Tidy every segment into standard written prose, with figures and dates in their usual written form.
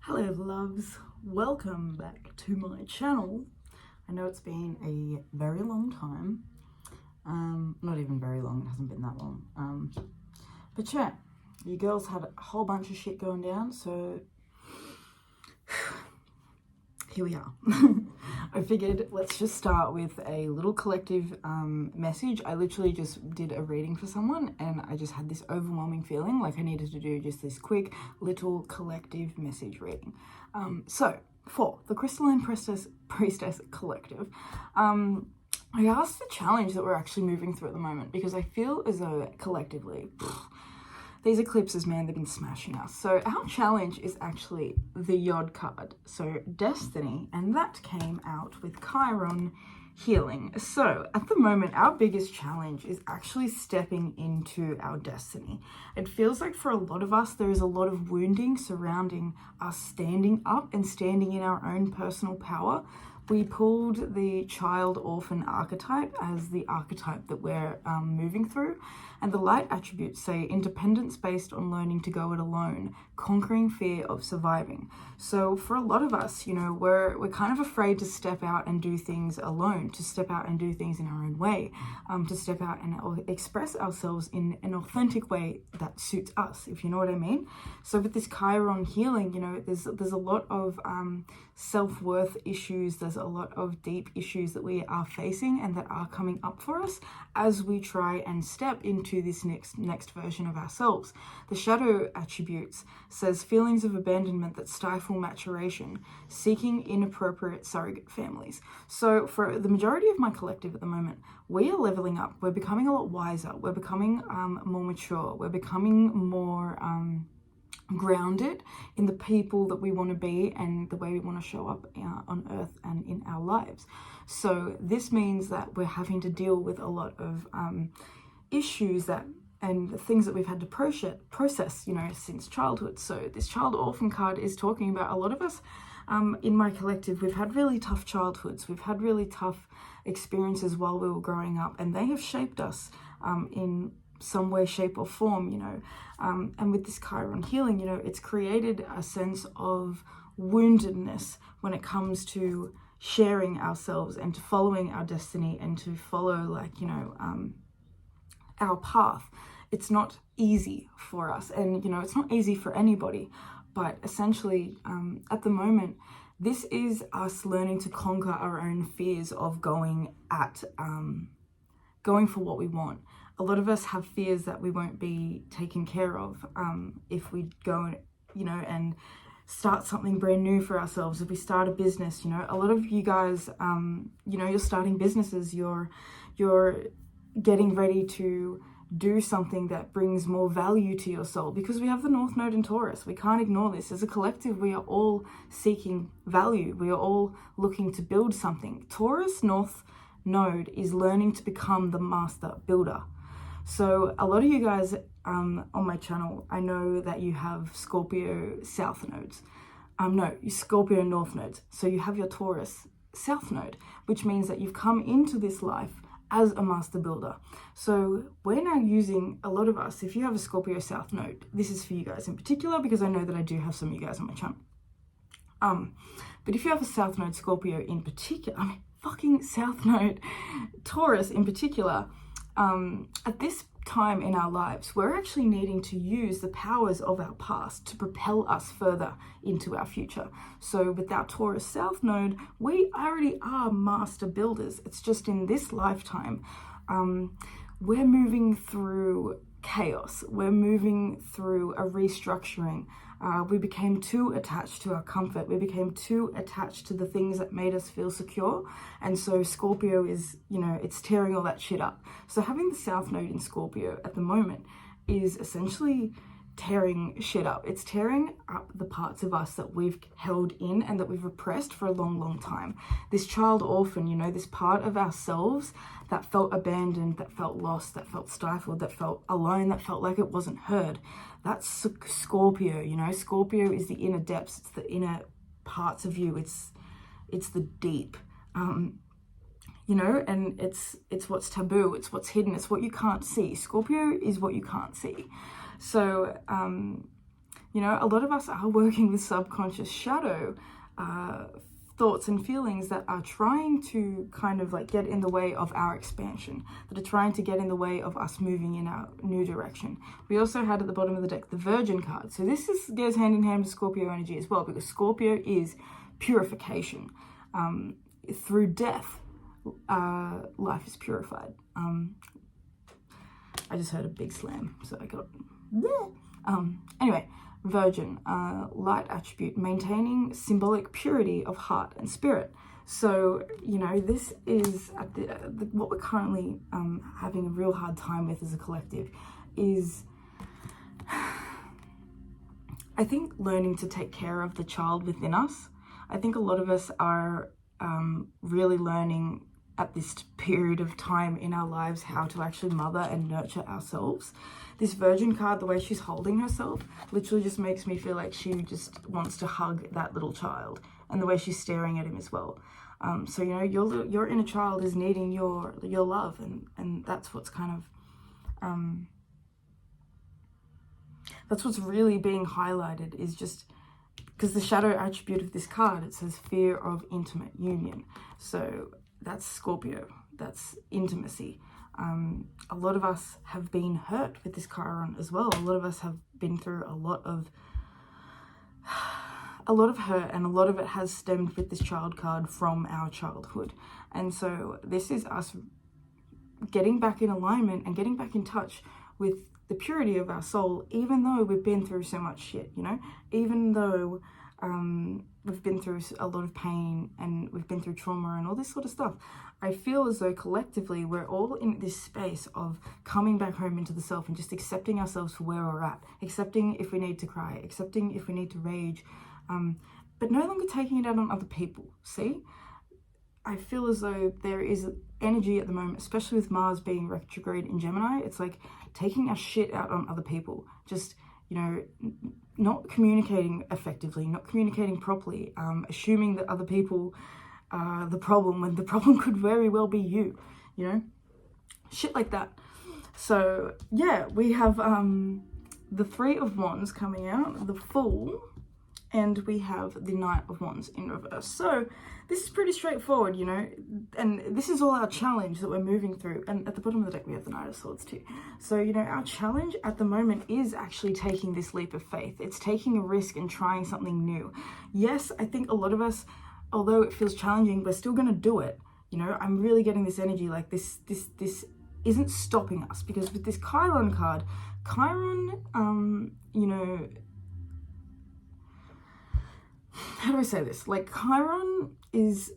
Hello loves, welcome back to my channel. I know it's been a very long time, not even very long, it hasn't been that long, but yeah, you girls had a whole bunch of shit going down, so here we are. I figured let's just start with a little collective message. I literally just did a reading for someone and I just had this overwhelming feeling like I needed to do just this quick little collective message reading. So for the Crystalline Priestess Collective, I asked the challenge that we're actually moving through at the moment because I feel as though collectively, these eclipses, man, they've been smashing us. So our challenge is actually the Yod card, so Destiny, and that came out with Chiron Healing. So at the moment, our biggest challenge is actually stepping into our destiny. It feels like for a lot of us, there is a lot of wounding surrounding us standing up and standing in our own personal power. We pulled the child orphan archetype as the archetype that we're moving through. And the light attributes say independence based on learning to go it alone, conquering fear of surviving. So for a lot of us, you know, we're kind of afraid to step out and do things alone, to step out and do things in our own way, to step out and express ourselves in an authentic way that suits us, if you know what I mean. So with this Chiron healing, you know, there's a lot of self-worth issues, there's a lot of deep issues that we are facing and that are coming up for us as we try and step into this next version of ourselves. The shadow attributes says feelings of abandonment that stifle maturation, seeking inappropriate surrogate families. So for the majority of my collective at the moment, we are leveling up, we're becoming a lot wiser, we're becoming more mature, we're becoming more grounded in the people that we want to be and the way we want to show up on earth and in our lives. So this means that we're having to deal with a lot of issues and the things that we've had to process, you know, since childhood. So this child orphan card is talking about a lot of us in my collective. We've had really tough childhoods, we've had really tough experiences while we were growing up, and they have shaped us in some way, shape or form, you know. And with this Chiron healing, you know, it's created a sense of woundedness when it comes to sharing ourselves and to following our destiny and to follow, like, you know, our path. It's not easy for us, and you know, it's not easy for anybody, but essentially at the moment, this is us learning to conquer our own fears of going for what we want. A lot of us have fears that we won't be taken care of if we go, you know, and start something brand new for ourselves. If we start a business, you know, a lot of you guys, you know, you're starting businesses, you're getting ready to do something that brings more value to your soul, because we have the North Node in Taurus. We can't ignore this. As a collective, we are all seeking value. We are all looking to build something. Taurus North Node is learning to become the master builder. So a lot of you guys on my channel, I know that you have Scorpio South nodes. No, Scorpio North nodes. So you have your Taurus South node, which means that you've come into this life as a master builder. So we're now using, a lot of us, if you have a Scorpio South node, this is for you guys in particular, because I know that I do have some of you guys on my channel. But if you have a South node Scorpio in particular, I mean, fucking South node Taurus in particular, at this time in our lives, we're actually needing to use the powers of our past to propel us further into our future. So with our Taurus South node, we already are master builders. It's just in this lifetime, we're moving through chaos. We're moving through a restructuring. We became too attached to our comfort. We became too attached to the things that made us feel secure. And so Scorpio is, you know, it's tearing all that shit up. So having the South Node in Scorpio at the moment is essentially tearing shit up. It's tearing up the parts of us that we've held in and that we've repressed for a long, long time. This child orphan, you know, this part of ourselves that felt abandoned, that felt lost, that felt stifled, that felt alone, that felt like it wasn't heard. That's Scorpio, you know. Scorpio is the inner depths, it's the inner parts of you, it's the deep, you know, and it's what's taboo, it's what's hidden, it's what you can't see. Scorpio is what you can't see. So You know, a lot of us are working with subconscious shadow thoughts and feelings that are trying to kind of like get in the way of our expansion, that are trying to get in the way of us moving in our new direction. We also had at the bottom of the deck the Virgin card. So this goes hand in hand with Scorpio energy as well, because Scorpio is purification. Through death, life is purified. I just heard a big slam, so I got... Anyway, Virgin, light attribute, maintaining symbolic purity of heart and spirit. So, you know, this is what we're currently having a real hard time with as a collective is, I think, learning to take care of the child within us. I think a lot of us are really learning at this period of time in our lives how to actually mother and nurture ourselves. This Virgin card, the way she's holding herself, literally just makes me feel like she just wants to hug that little child, and the way she's staring at him as well. So, you know, your inner child is needing your love, and that's what's kind of, that's what's really being highlighted, is just, because the shadow attribute of this card, it says fear of intimate union. So that's Scorpio, that's intimacy. A lot of us have been hurt with this Chiron as well. A lot of us have been through a lot of hurt, and a lot of it has stemmed with this child card from our childhood. And so this is us getting back in alignment and getting back in touch with the purity of our soul, even though we've been through so much shit, you know, even though we've been through a lot of pain and we've been through trauma and all this sort of stuff. I feel as though collectively we're all in this space of coming back home into the self and just accepting ourselves for where we're at, accepting if we need to cry, accepting if we need to rage, but no longer taking it out on other people. See, I feel as though there is energy at the moment, especially with Mars being retrograde in Gemini. It's like taking our shit out on other people, just, you know, not communicating effectively, not communicating properly, assuming that other people are the problem when the problem could very well be you, you know, shit like that. So yeah, we have the Three of Wands coming out, the Fool, and we have the Knight of Wands in reverse. So this is pretty straightforward, you know, and this is all our challenge that we're moving through. And at the bottom of the deck, we have the Knight of Swords too. So, you know, our challenge at the moment is actually taking this leap of faith. It's taking a risk and trying something new. Yes, I think a lot of us, although it feels challenging, we're still going to do it. You know, I'm really getting this energy like this isn't stopping us, because with this Chiron card, Chiron, you know, how do I say this? Like, Chiron is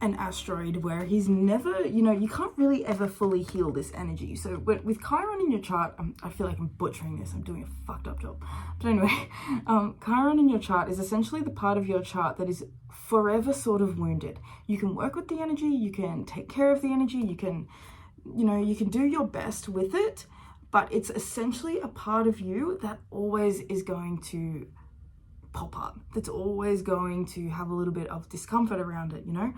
an asteroid where he's never, you know, you can't really ever fully heal this energy. So with Chiron in your chart, I feel like I'm butchering this. I'm doing a fucked up job. But anyway, Chiron in your chart is essentially the part of your chart that is forever sort of wounded. You can work with the energy, you can take care of the energy, you can, you know, you can do your best with it, but it's essentially a part of you that always is going to pop up, that's always going to have a little bit of discomfort around it, you know.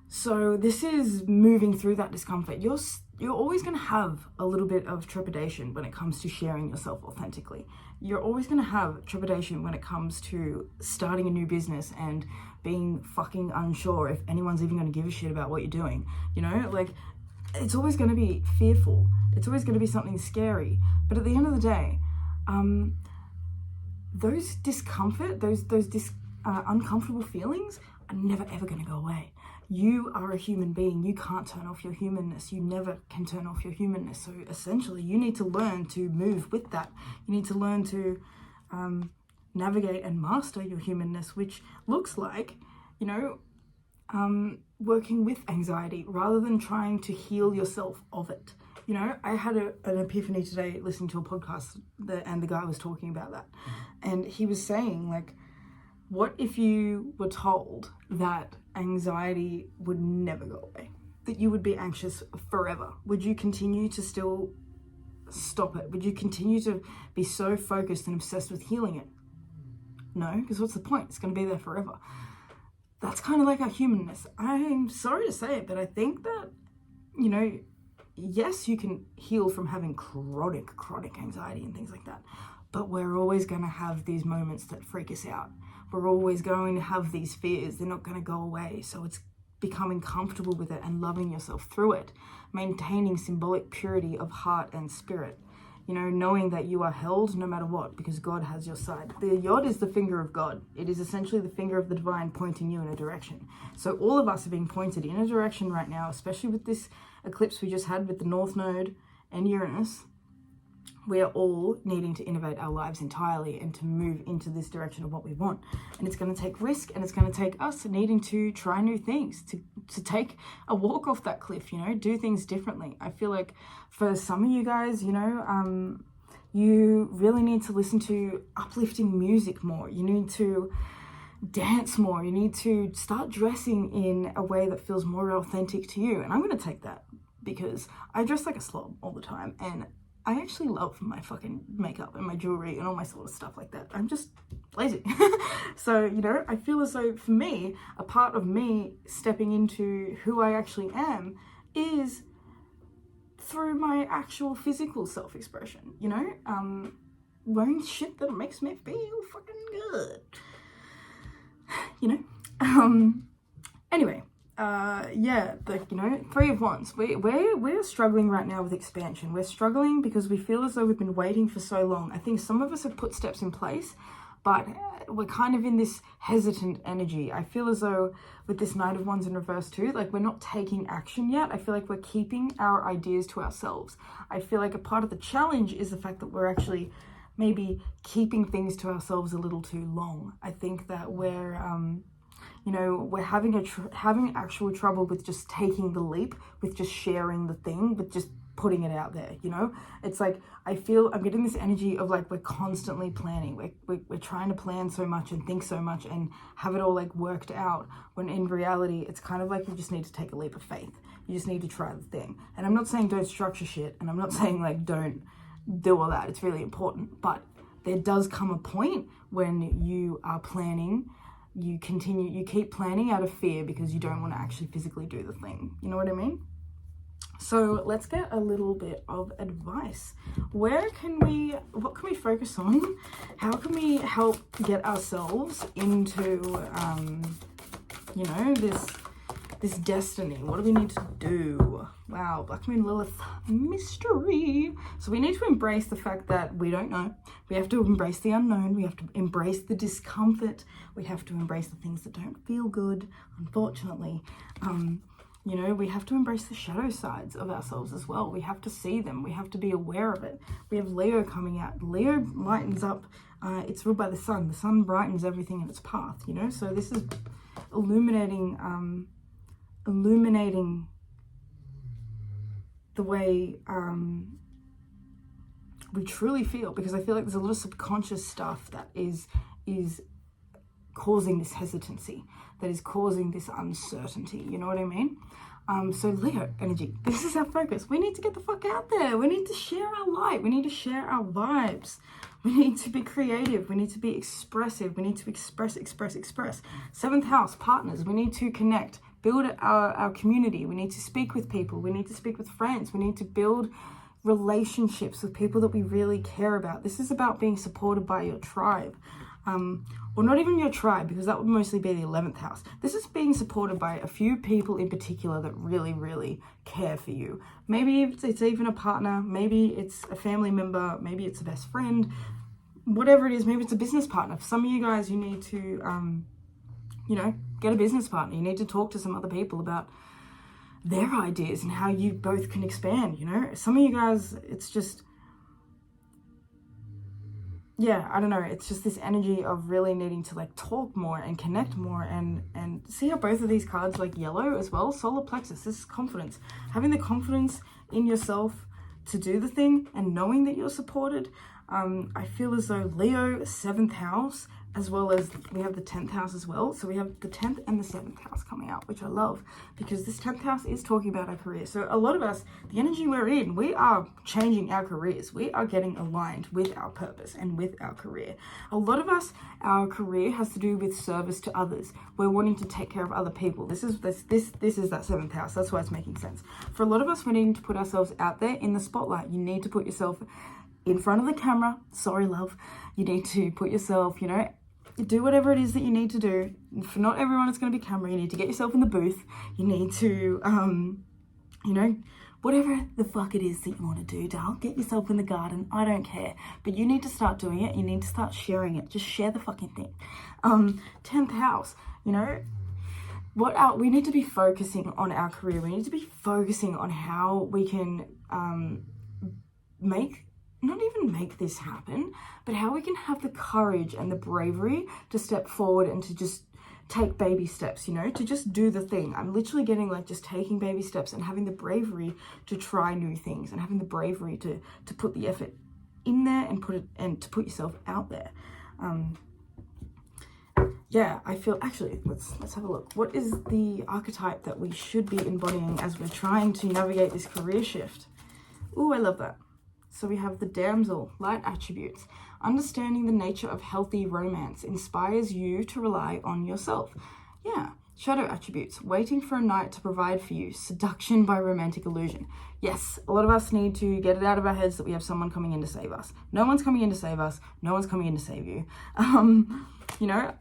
So this is moving through that discomfort. You're always going to have a little bit of trepidation when it comes to sharing yourself authentically. You're always going to have trepidation when it comes to starting a new business and being fucking unsure if anyone's even going to give a shit about what you're doing, you know. Like, it's always going to be fearful, it's always going to be something scary, but at the end of the day, those discomfort, those uncomfortable feelings are never ever going to go away. You are a human being. You can't turn off your humanness. You never can turn off your humanness. So essentially, you need to learn to move with that. You need to learn to navigate and master your humanness, which looks like, you know, working with anxiety rather than trying to heal yourself of it. You know, I had an epiphany today listening to a podcast and the guy was talking about that. And he was saying, like, what if you were told that anxiety would never go away? That you would be anxious forever? Would you continue to still stop it? Would you continue to be so focused and obsessed with healing it? No, because what's the point? It's going to be there forever. That's kind of like our humanness. I'm sorry to say it, but I think that, you know, yes, you can heal from having chronic anxiety and things like that, but we're always going to have these moments that freak us out. We're always going to have these fears. They're not going to go away. So it's becoming comfortable with it and loving yourself through it, maintaining symbolic purity of heart and spirit, you know, knowing that you are held no matter what, because God has your side. The yod is the finger of God. It is essentially the finger of the divine pointing you in a direction. So all of us are being pointed in a direction right now, especially with this eclipse we just had with the North Node and Uranus. We are all needing to innovate our lives entirely and to move into this direction of what we want. And it's going to take risk, and it's going to take us needing to try new things, to take a walk off that cliff, you know, do things differently. I feel like for some of you guys, you know, you really need to listen to uplifting music more. You need to dance more. You need to start dressing in a way that feels more authentic to you. And I'm going to take that because I dress like a slob all the time, and I actually love my fucking makeup and my jewelry and all my sort of stuff like that. I'm just lazy. So, you know, I feel as though for me, a part of me stepping into who I actually am is through my actual physical self-expression, you know, wearing shit that makes me feel fucking good, you know. Anyway. Yeah, you know, 3 of Wands. We're struggling right now with expansion. We're struggling because we feel as though we've been waiting for so long. I think some of us have put steps in place, but we're kind of in this hesitant energy. I feel as though with this Knight of Wands in reverse too, like we're not taking action yet. I feel like we're keeping our ideas to ourselves. I feel like a part of the challenge is the fact that we're actually maybe keeping things to ourselves a little too long. I think that we're, you know, we're having actual trouble with just taking the leap, with just sharing the thing, with just putting it out there, you know? It's like, I'm getting this energy of like, we're constantly planning. We're trying to plan so much and think so much and have it all like worked out, when in reality, it's kind of like you just need to take a leap of faith. You just need to try the thing. And I'm not saying don't structure shit, and I'm not saying like don't do all that. It's really important. But there does come a point when you are planning, you keep planning out of fear because you don't want to actually physically do the thing. You know what I mean? So let's get a little bit of advice. What can we focus on? How can we help get ourselves into, you know, this destiny? What do we need to do? Wow, Black Moon Lilith mystery. So we need to embrace the fact that we don't know. We have to embrace the unknown. We have to embrace the discomfort. We have to embrace the things that don't feel good, unfortunately. You know, we have to embrace the shadow sides of ourselves as well. We have to see them. We have to be aware of it. We have Leo coming out. Leo lightens up. It's ruled by the sun. The sun brightens everything in its path, you know? So this is illuminating the way we truly feel, because I feel like there's a lot of subconscious stuff that is causing this hesitancy, that is causing this uncertainty, you know what I mean? So Leo energy, this is our focus. We need to get the fuck out there. We need to share our light. We need to share our vibes. We need to be creative. We need to be expressive. We need to express. 7th house, partners. We need to connect, build our community. We need to speak with people. We need to speak with friends. We need to build relationships with people that we really care about. This is about being supported by your tribe. Or not even your tribe, because that would mostly be the 11th house. This is being supported by a few people in particular that really, really care for you. Maybe it's even a partner, maybe it's a family member, maybe it's a best friend, whatever it is, maybe it's a business partner. For some of you guys, you need to, you know, get a business partner. You need to talk to some other people about their ideas and how you both can expand, you know? Some of you guys, it's just, yeah, I don't know. It's just this energy of really needing to like talk more and connect more, and see how both of these cards like yellow as well. Solar plexus, this is confidence. Having the confidence in yourself to do the thing and knowing that you're supported. I feel as though Leo, 7th house, as well as we have the 10th house as well. So we have the 10th and the 7th house coming out, which I love because this 10th house is talking about our career. So a lot of us, the energy we're in, we are changing our careers. We are getting aligned with our purpose and with our career. A lot of us, our career has to do with service to others. We're wanting to take care of other people. This is that 7th house. That's why it's making sense. For a lot of us, we're needing to put ourselves out there in the spotlight. You need to put yourself in front of the camera. Sorry, love. You need to put yourself, you know, do whatever it is that you need to do. For not everyone, it's going to be camera. You need to get yourself in the booth. You need to, you know, whatever the fuck it is that you want to do, doll. Get yourself in the garden. I don't care. But you need to start doing it. You need to start sharing it. Just share the fucking thing. 10th house, you know, we need to be focusing on our career. We need to be focusing on how we can not even make this happen, but how we can have the courage and the bravery to step forward and to just take baby steps, you know, to just do the thing. I'm literally getting like just taking baby steps and having the bravery to try new things and having the bravery to put the effort in there and to put yourself out there. Yeah, I feel, actually, let's have a look. What is the archetype that we should be embodying as we're trying to navigate this career shift? Ooh, I love that. So we have the damsel, light attributes. Understanding the nature of healthy romance inspires you to rely on yourself. Yeah. Shadow attributes, waiting for a knight to provide for you. Seduction by romantic illusion. Yes, a lot of us need to get it out of our heads that we have someone coming in to save us. No one's coming in to save us. No one's coming in to save you. You know,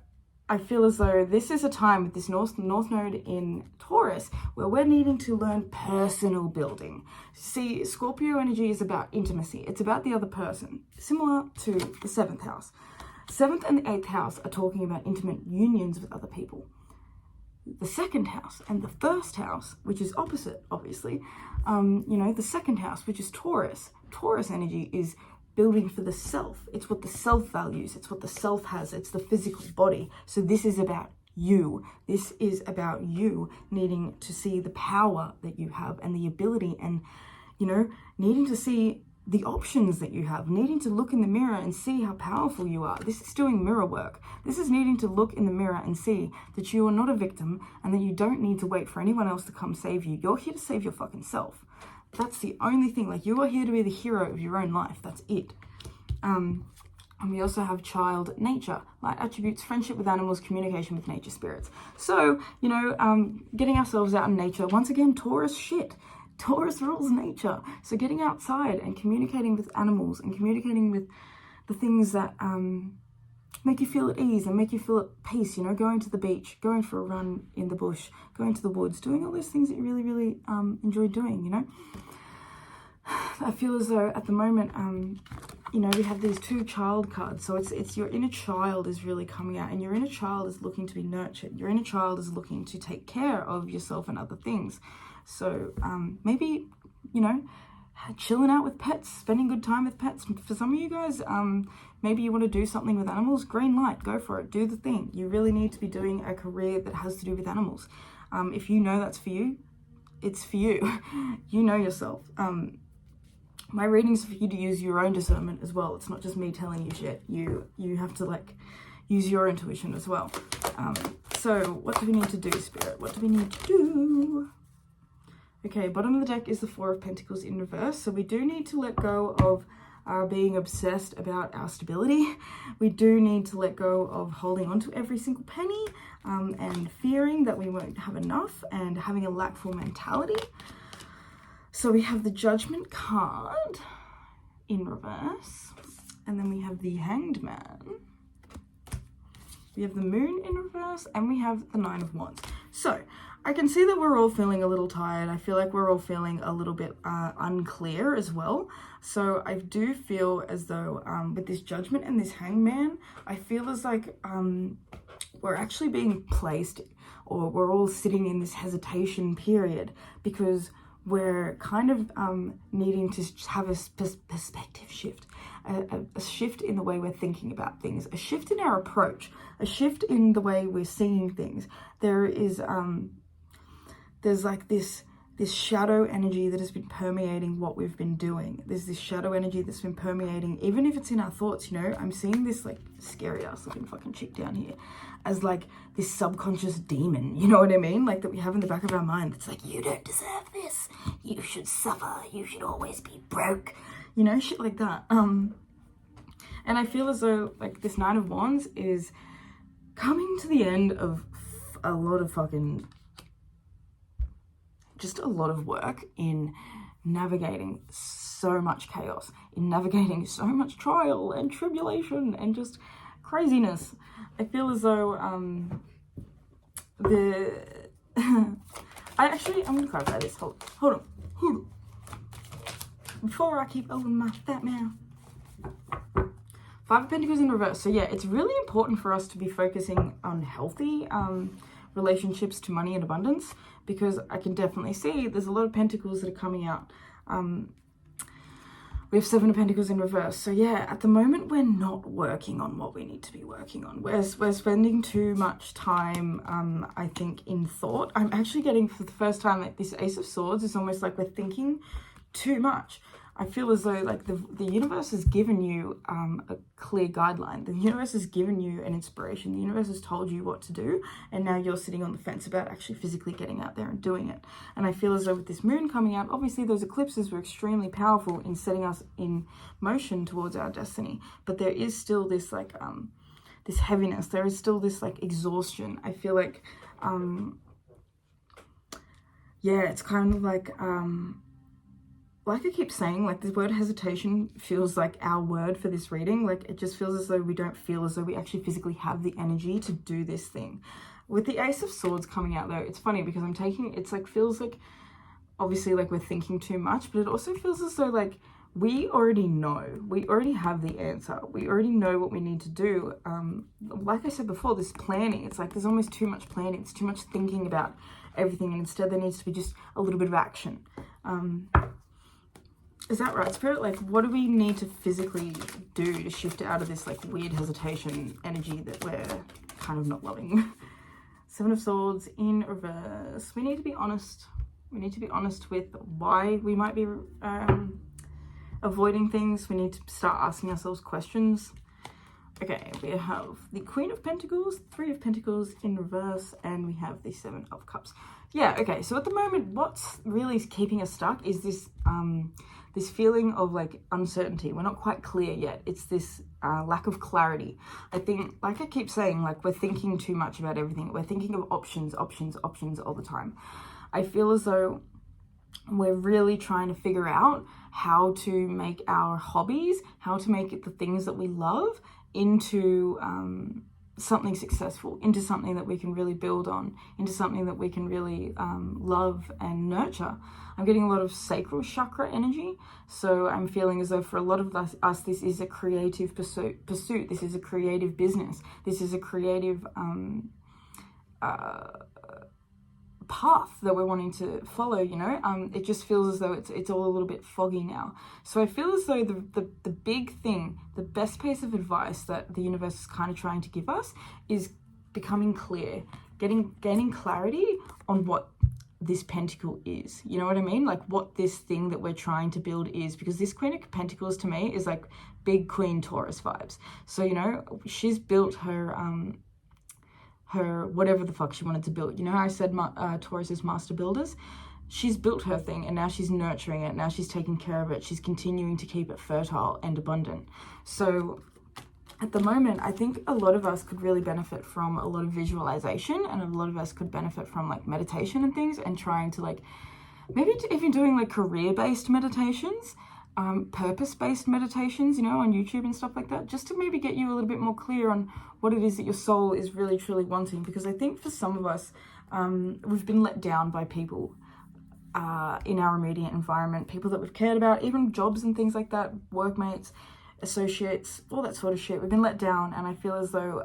I feel as though this is a time with this North Node in Taurus where we're needing to learn personal building. See, Scorpio energy is about intimacy. It's about the other person, similar to the 7th house. 7th and the 8th house are talking about intimate unions with other people. The 2nd house and the 1st house, which is opposite, obviously, you know, the 2nd house, which is Taurus. Taurus energy is building for the self. It's what the self values. It's what the self has. It's the physical body. So this is about you. This is about you needing to see the power that you have and the ability and, you know, needing to see the options that you have, needing to look in the mirror and see how powerful you are. This is doing mirror work. This is needing to look in the mirror and see that you are not a victim and that you don't need to wait for anyone else to come save you. You're here to save your fucking self. That's the only thing. Like, you are here to be the hero of your own life. That's it. And we also have child nature, light attributes, friendship with animals, communication with nature spirits. So, you know, getting ourselves out in nature. Once again, Taurus shit. Taurus rules nature. So getting outside and communicating with animals and communicating with the things that make you feel at ease and make you feel at peace, you know, going to the beach, going for a run in the bush, going to the woods, doing all those things that you really, really enjoy doing, you know. I feel as though at the moment, you know, we have these 2 child cards. So it's your inner child is really coming out, and your inner child is looking to be nurtured. Your inner child is looking to take care of yourself and other things. So maybe, you know, chilling out with pets, spending good time with pets. For some of you guys, maybe you want to do something with animals, green light, go for it, do the thing. You really need to be doing a career that has to do with animals. If you know that's for you, it's for you. You know yourself. My readings are for you to use your own discernment as well. It's not just me telling you shit. You have to, like, use your intuition as well. So what do we need to do, Spirit? What do we need to do? Okay, bottom of the deck is the 4 of Pentacles in reverse. So we do need to let go of being obsessed about our stability. We do need to let go of holding on to every single penny and fearing that we won't have enough and having a lackful mentality. So we have the Judgment card in reverse. And then we have the Hanged Man. We have the Moon in reverse. And we have the 9 of Wands. So I can see that we're all feeling a little tired. I feel like we're all feeling a little bit unclear as well. So I do feel as though with this Judgment and this Hangman, I feel as like we're actually being placed, or we're all sitting in this hesitation period because we're kind of needing to have a perspective shift, a shift in the way we're thinking about things, a shift in our approach, a shift in the way we're seeing things. There's like this this shadow energy that has been permeating what we've been doing. There's this shadow energy that's been permeating, even if it's in our thoughts, you know. I'm seeing this like scary ass looking fucking chick down here as like this subconscious demon, you know what I mean? Like that we have in the back of our mind. It's like, you don't deserve this. You should suffer. You should always be broke. You know, shit like that. And I feel as though like this Nine of Wands is coming to the end of a lot of fucking, just a lot of work in navigating so much chaos, in navigating so much trial and tribulation and just craziness. I feel as though I'm gonna clarify this. Hold on. Before I keep opening my fat mouth. Five of Pentacles in reverse. So yeah, it's really important for us to be focusing on healthy relationships to money and abundance, because I can definitely see there's a lot of Pentacles that are coming out. We have Seven of Pentacles in reverse. So yeah, at the moment, we're not working on what we need to be working on. We're spending too much time, I think, in thought. I'm actually getting, for the first time, like this Ace of Swords is almost like we're thinking too much. I feel as though like the universe has given you a clear guideline. The universe has given you an inspiration. The universe has told you what to do, and now you're sitting on the fence about actually physically getting out there and doing it. And I feel as though with this moon coming out, obviously those eclipses were extremely powerful in setting us in motion towards our destiny. But there is still this like this heaviness. There is still this like exhaustion. I feel like yeah, it's kind of like I keep saying, like the word hesitation feels like our word for this reading. Like it just feels as though we don't feel as though we actually physically have the energy to do this thing. With the Ace of Swords coming out though, it's funny because I'm taking, it's like, feels like, obviously like we're thinking too much, but it also feels as though like we already know, we already have the answer. We already know what we need to do. Like I said before, this planning, it's like there's almost too much planning. It's too much thinking about everything, and instead there needs to be just a little bit of action. Is that right, Spirit? Like, what do we need to physically do to shift out of this, like, weird hesitation energy that we're kind of not loving? Seven of Swords in reverse. We need to be honest. We need to be honest with why we might be avoiding things. We need to start asking ourselves questions. Okay, we have the Queen of Pentacles, Three of Pentacles in reverse, and we have the Seven of Cups. Yeah, okay, so at the moment, what's really keeping us stuck is this this feeling of like uncertainty. We're not quite clear yet. It's this lack of clarity. I think, like I keep saying, like we're thinking too much about everything. We're thinking of options all the time. I feel as though we're really trying to figure out how to make our hobbies, how to make it the things that we love into something successful, into something that we can really build on, into something that we can really love and nurture. I'm getting a lot of sacral chakra energy, so I'm feeling as though for a lot of us this is a creative pursuit. This is a creative business. This is a creative path that we're wanting to follow, you know. It just feels as though it's all a little bit foggy now. So I feel as though the big thing, the best piece of advice that the universe is kind of trying to give us is becoming clear, gaining clarity on what this pentacle is. You know what I mean? Like what this thing that we're trying to build is, because this Queen of Pentacles to me is like big Queen Taurus vibes. So, you know, she's built her whatever the fuck she wanted to build. You know how I said Taurus is master builders? She's built her thing and now she's nurturing it. Now she's taking care of it. She's continuing to keep it fertile and abundant. So at the moment, I think a lot of us could really benefit from a lot of visualization, and a lot of us could benefit from like meditation and things, and trying to like, maybe even doing like career-based meditations, purpose-based meditations, you know, on YouTube and stuff like that, just to maybe get you a little bit more clear on what it is that your soul is really truly wanting. Because I think for some of us, we've been let down by people in our immediate environment, people that we've cared about, even jobs and things like that, workmates, associates, all that sort of shit. We've been let down, and I feel as though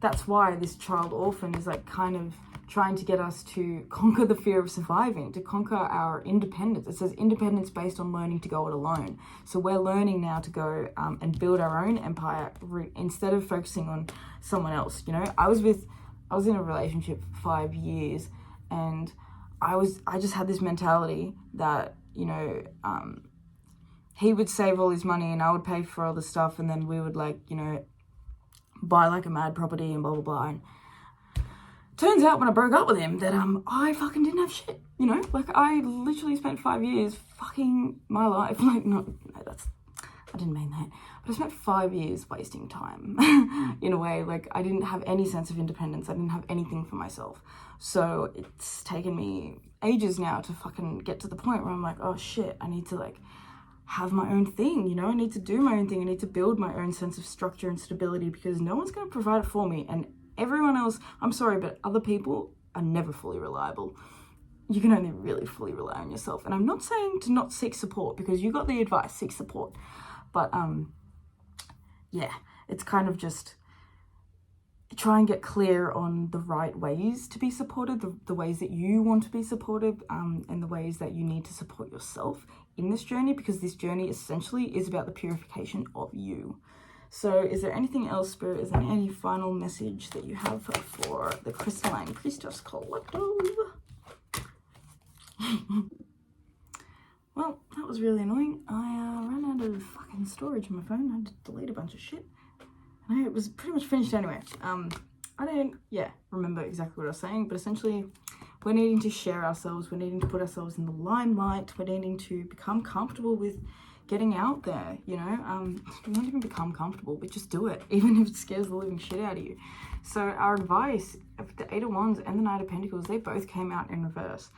that's why this child orphan is like kind of trying to get us to conquer the fear of surviving, to conquer our independence. It says independence based on learning to go it alone. So we're learning now to go and build our own empire instead of focusing on someone else. You know, I was in a relationship for 5 years, and I just had this mentality that, you know, he would save all his money and I would pay for all the stuff, and then we would, like, you know, buy like a mad property and blah blah blah. And turns out when I broke up with him that I fucking didn't have shit, you know, like I literally spent 5 years fucking my life, like, no, that's, I didn't mean that, but I spent 5 years wasting time in a way. Like, I didn't have any sense of independence. I didn't have anything for myself. So it's taken me ages now to fucking get to the point where I'm like, oh shit, I need to, like, have my own thing, you know, I need to do my own thing. I need to build my own sense of structure and stability, because no one's going to provide it for me. And everyone else, I'm sorry, but other people are never fully reliable. You can only really fully rely on yourself. And I'm not saying to not seek support, because you got the advice, seek support. But yeah, it's kind of just try and get clear on the right ways to be supported, the ways that you want to be supported, and the ways that you need to support yourself in this journey, because this journey essentially is about the purification of you. So is there anything else, Spirit? Is there any final message that you have for the Crystalline Priestess Collective? Well, that was really annoying. I ran out of fucking storage on my phone. I had to delete a bunch of shit. And it was pretty much finished anyway. I don't, remember exactly what I was saying, but essentially we're needing to share ourselves. We're needing to put ourselves in the limelight. We're needing to become comfortable with getting out there, you know. Not even become comfortable, but just do it, even if it scares the living shit out of you. So our advice, the Eight of Wands and the Knight of Pentacles, they both came out in reverse.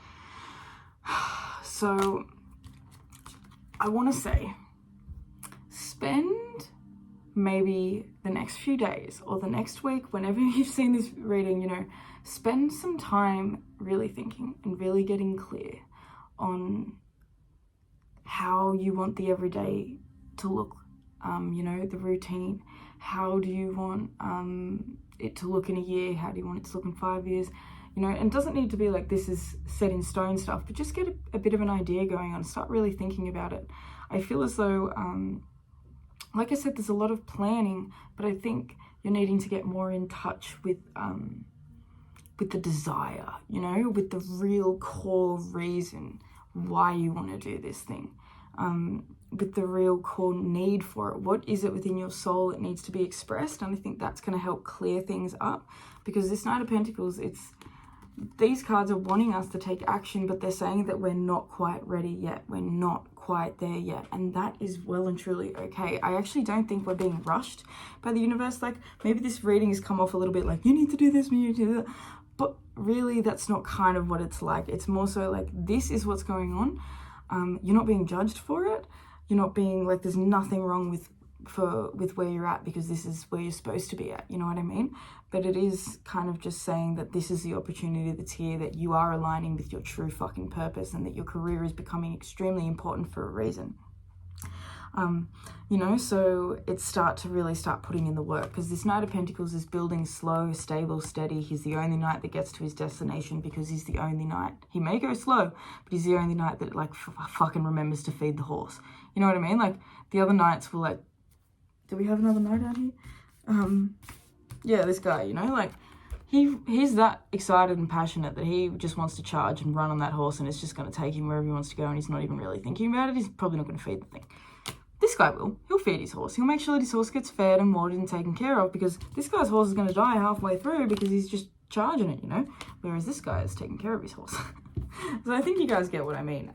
So I want to say, spend maybe the next few days or the next week, whenever you've seen this reading, you know, spend some time really thinking and really getting clear on how you want the everyday to look, you know, the routine. How do you want it to look in a year? How do you want it to look in 5 years? You know, and it doesn't need to be like this is set in stone stuff, but just get a bit of an idea going on. Start really thinking about it. I feel as though, like I said, there's a lot of planning, but I think you're needing to get more in touch with the desire, you know, with the real core reason why you want to do this thing, with the real core need for it. What is it within your soul that needs to be expressed? And I think that's going to help clear things up, because this Knight of Pentacles, these cards are wanting us to take action, but they're saying that we're not quite ready yet. We're not quite there yet. And that is well and truly okay. I actually don't think we're being rushed by the universe. Like, maybe this reading has come off a little bit like, you need to do this, you need to do that. But really, that's not kind of what it's like. It's more so like, this is what's going on. You're not being judged for it. You're not being like, there's nothing wrong with where you're at, because this is where you're supposed to be at, you know what I mean? But it is kind of just saying that this is the opportunity that's here, that you are aligning with your true fucking purpose, and that your career is becoming extremely important for a reason. You know, so it's really start putting in the work, because this Knight of Pentacles is building slow, stable, steady. He's the only knight that gets to his destination, because he's the only knight. He may go slow, but he's the only knight that, like, fucking remembers to feed the horse. You know what I mean? Like, the other knights will, like, do we have another knight out here? Yeah, this guy, you know, like, he's that excited and passionate that he just wants to charge and run on that horse, and it's just going to take him wherever he wants to go, and he's not even really thinking about it. He's probably not going to feed the thing. This guy will. He'll feed his horse. He'll make sure that his horse gets fed and watered and taken care of, because this guy's horse is going to die halfway through because he's just charging it, you know, whereas this guy is taking care of his horse. So I think you guys get what I mean.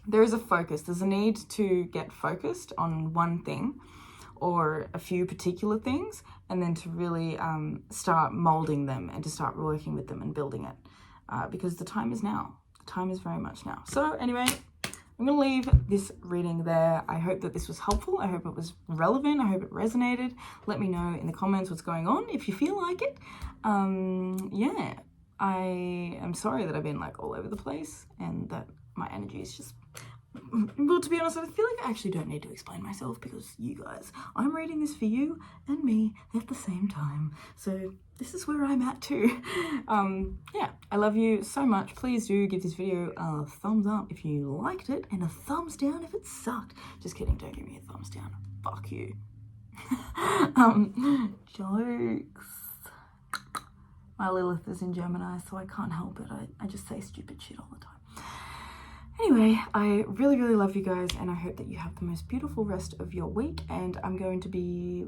There is a focus. There's a need to get focused on one thing or a few particular things, and then to really start molding them and to start working with them and building it, because the time is now. The time is very much now. So anyway, I'm going to leave this reading there. I hope that this was helpful. I hope it was relevant. I hope it resonated. Let me know in the comments what's going on if you feel like it. Yeah, I am sorry that I've been like all over the place and that my energy is just... Well, to be honest, I feel like I actually don't need to explain myself, because you guys, I'm reading this for you and me at the same time. So this is where I'm at too. Yeah, I love you so much. Please do give this video a thumbs up if you liked it, and a thumbs down if it sucked. Just kidding, don't give me a thumbs down. Fuck you. Jokes. My Lilith is in Gemini, so I can't help it. I just say stupid shit all the time. Anyway, I really, really love you guys, and I hope that you have the most beautiful rest of your week. And I'm going to be,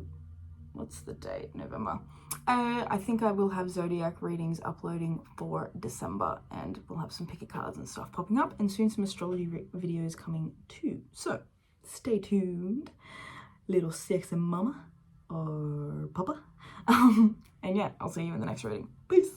what's the date? November. I think I will have zodiac readings uploading for December, and we'll have some picker cards and stuff popping up, and soon some astrology videos coming too. So stay tuned, little sexy mama or papa. And yeah, I'll see you in the next reading. Peace.